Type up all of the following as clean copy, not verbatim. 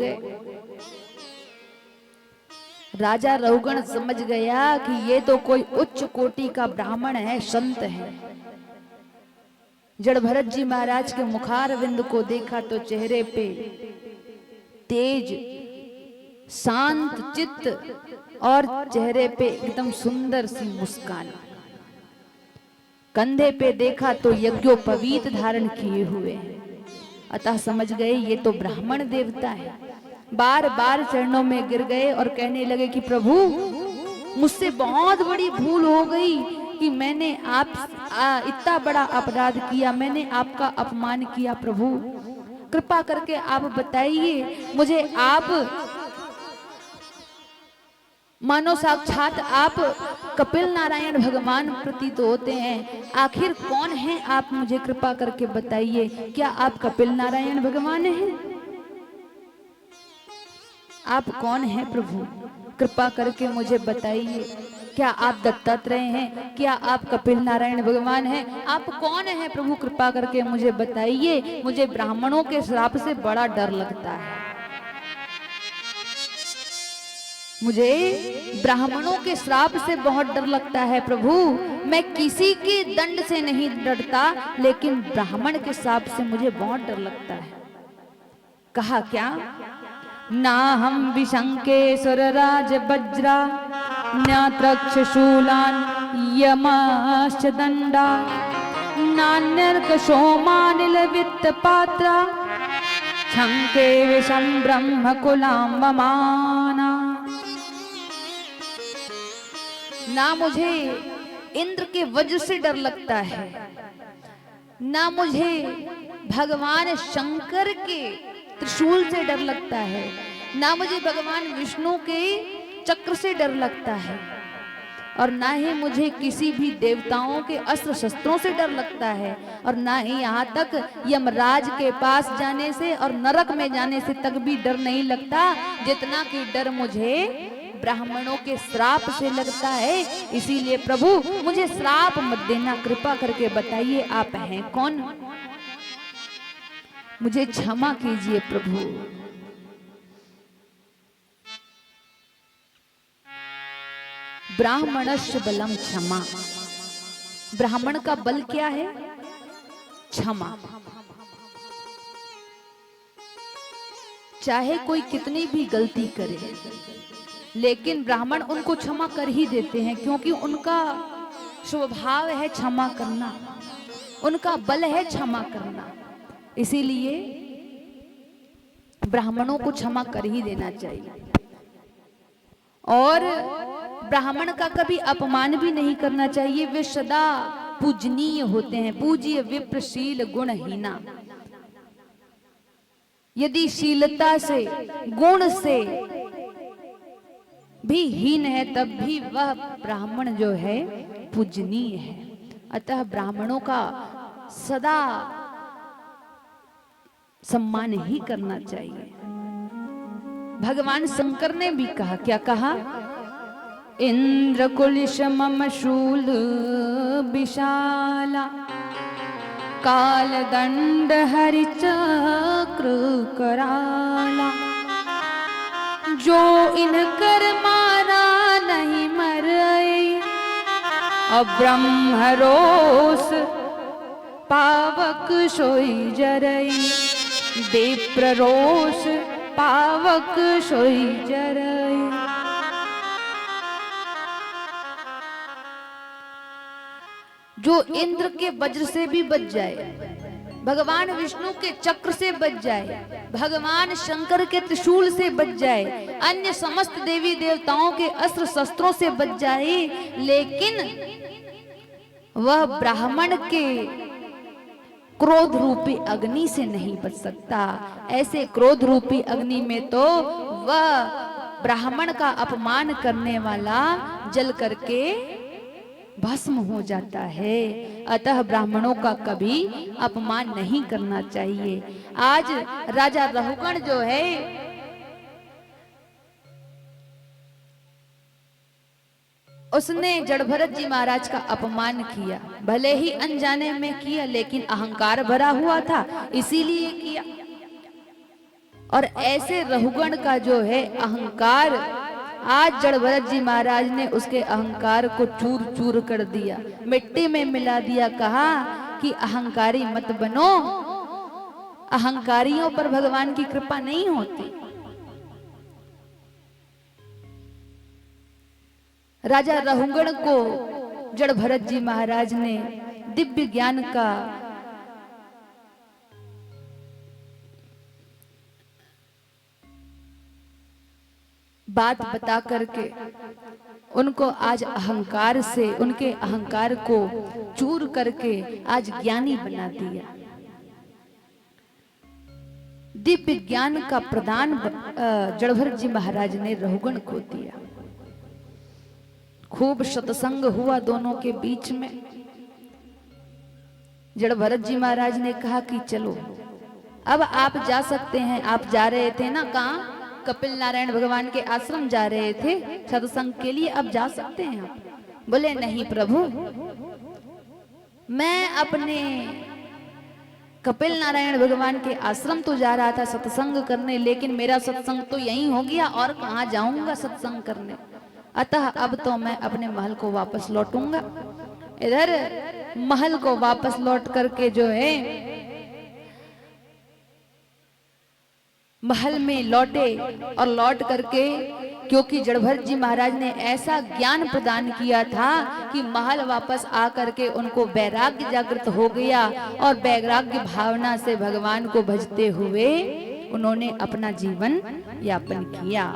गए। राजा रहुगण समझ गया कि ये तो कोई उच्च कोटि का ब्राह्मण है, संत है। जड़ भरत जी महाराज के मुखारविंद को देखा तो चेहरे पे तेज, शांत चित्त और चेहरे पे एकदम सुंदर सी मुस्कान। कंधे पे देखा तो यज्ञोपवीत धारण किए हुए हैं, अतः समझ गए ये तो ब्राह्मण देवता है। बार बार चरणों में गिर गए और कहने लगे कि प्रभु, मुझसे बहुत बड़ी भूल हो गई कि मैंने इतना बड़ा अपराध किया, मैंने आपका अपमान किया। प्रभु कृपा करके आप बताइए मुझे, आप मानो साक्षात आप कपिल नारायण भगवान प्रतीत होते हैं, आखिर कौन है आप, मुझे कृपा करके बताइए। क्या आप कपिल नारायण भगवान हैं? आप कौन हैं प्रभु, कृपा करके मुझे बताइए। क्या आप दत्तात्रेय हैं? क्या आप कपिल नारायण भगवान हैं? आप कौन हैं प्रभु, कृपा करके मुझे बताइए। मुझे ब्राह्मणों के श्राप से बड़ा डर लगता है, मुझे ब्राह्मणों के श्राप से बहुत डर लगता है प्रभु। मैं किसी के दंड से नहीं डरता, लेकिन ब्राह्मण के श्राप से मुझे बहुत डर लगता है। कहा क्या? ना हम विशंके सुरराज वज्रा, न्यात्रक्ष शूलान यमाश्च दंडा, नान्यर्क सोमानिल वित्त पात्रा, शंके विषम ब्रह्म कुलाम्बमाना। ना मुझे इंद्र के वज्र से डर लगता है, ना मुझे भगवान शंकर के त्रिशूल से डर लगता है, ना मुझे भगवान विष्णु के चक्र से डर लगता है, और ना ही मुझे किसी भी देवताओं के अस्त्र शस्त्रों से डर लगता है, और ना ही यहाँ तक यमराज के पास जाने से और नरक में जाने से तक भी डर नहीं लगता, जितना कि डर मुझे ब्राह्मणों के श्राप से लगता है। इसीलिए प्रभु मुझे श्राप मत देना, कृपा करके बताइए आप हैं कौन, मुझे क्षमा कीजिए प्रभु। ब्राह्मणस्य बलम क्षमा, ब्राह्मण का बल क्या है? क्षमा। चाहे कोई कितनी भी गलती करे, लेकिन ब्राह्मण उनको क्षमा कर ही देते हैं, क्योंकि उनका स्वभाव है क्षमा करना, उनका बल है क्षमा करना। इसीलिए ब्राह्मणों को क्षमा कर ही देना चाहिए, और ब्राह्मण का कभी अपमान भी नहीं करना चाहिए। वे सदा पूजनीय होते हैं, पूज्य विप्रशील गुणहीना। यदि शीलता से, गुण से भी हीन है, तब भी वह ब्राह्मण जो है पूजनीय है। अतः ब्राह्मणों का सदा सम्मान ही करना चाहिए। भगवान शंकर ने भी कहा, क्या कहा? इंद्र कुलिश मम शूल विशाला, काल दंड हरि चक्र कराला, जो इनकर मारा नहीं मरई, अब ब्रह्म रोष पावक सोई जरई, विप्र रोष पावक सोई जरई। जो इंद्र के वज्र से भी बच जाए, भगवान विष्णु के चक्र से बच जाए, भगवान शंकर के त्रिशूल से बच जाए, अन्य समस्त देवी देवताओं के अस्त्र शस्त्रों से बच जाए, लेकिन वह ब्राह्मण के क्रोध रूपी अग्नि से नहीं बच सकता। ऐसे क्रोध रूपी अग्नि में तो वह ब्राह्मण का अपमान करने वाला जल करके भस्म हो जाता है। अतः ब्राह्मणों का कभी अपमान नहीं करना चाहिए। आज राजा रहुगण जो है उसने जड़भरत जी महाराज का अपमान किया, भले ही अनजाने में किया, लेकिन अहंकार भरा हुआ था इसीलिए किया। और ऐसे रहुगण का जो है अहंकार, आज जड़ भरत जी महाराज ने उसके अहंकार को चूर चूर कर दिया, मिट्टी में मिला दिया। कहा कि अहंकारी मत बनो, अहंकारियों पर भगवान की कृपा नहीं होती। राजा रहुगण को जड़ भरत जी महाराज ने दिव्य ज्ञान का बात बता करके उनको आज अहंकार से, उनके अहंकार को चूर करके आज ज्ञानी बना दिया। दिव्य ज्ञान का प्रदान जड़ भरत जी महाराज ने रहुगण को दिया। खूब सत्संग हुआ दोनों के बीच में। जड़ भरत जी महाराज ने कहा कि चलो अब आप जा सकते हैं। आप जा रहे थे ना, कहाँ? कपिल नारायण भगवान के आश्रम जा रहे थे सत्संग के लिए, अब जा सकते हैं आप। बोले नहीं प्रभु, मैं अपने कपिल नारायण भगवान के आश्रम तो जा रहा था सत्संग करने, लेकिन मेरा सत्संग तो यहीं हो गया और कहाँ जाऊंगा सत्संग करने। अतः अब तो मैं अपने महल को वापस लौटूंगा। इधर महल को वापस लौट करके जो है महल में लौटे, और लौट करके क्योंकि जड़ भरत जी महाराज ने ऐसा ज्ञान प्रदान किया था कि महल वापस आकर के उनको वैराग्य जागृत हो गया, और वैराग्य भावना से भगवान को भजते हुए उन्होंने अपना जीवन यापन किया।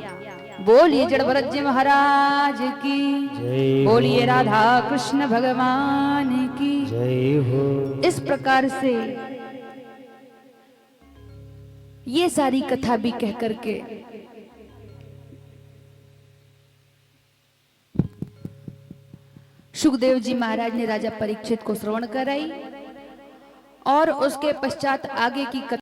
बोलिए जड़ भरत जी महाराज की, बोलिए राधा कृष्ण भगवान की जय हो। इस प्रकार से ये सारी कथा भी कह करके सुखदेव जी महाराज ने राजा परीक्षित को श्रवण कराई, और उसके पश्चात आगे की कथा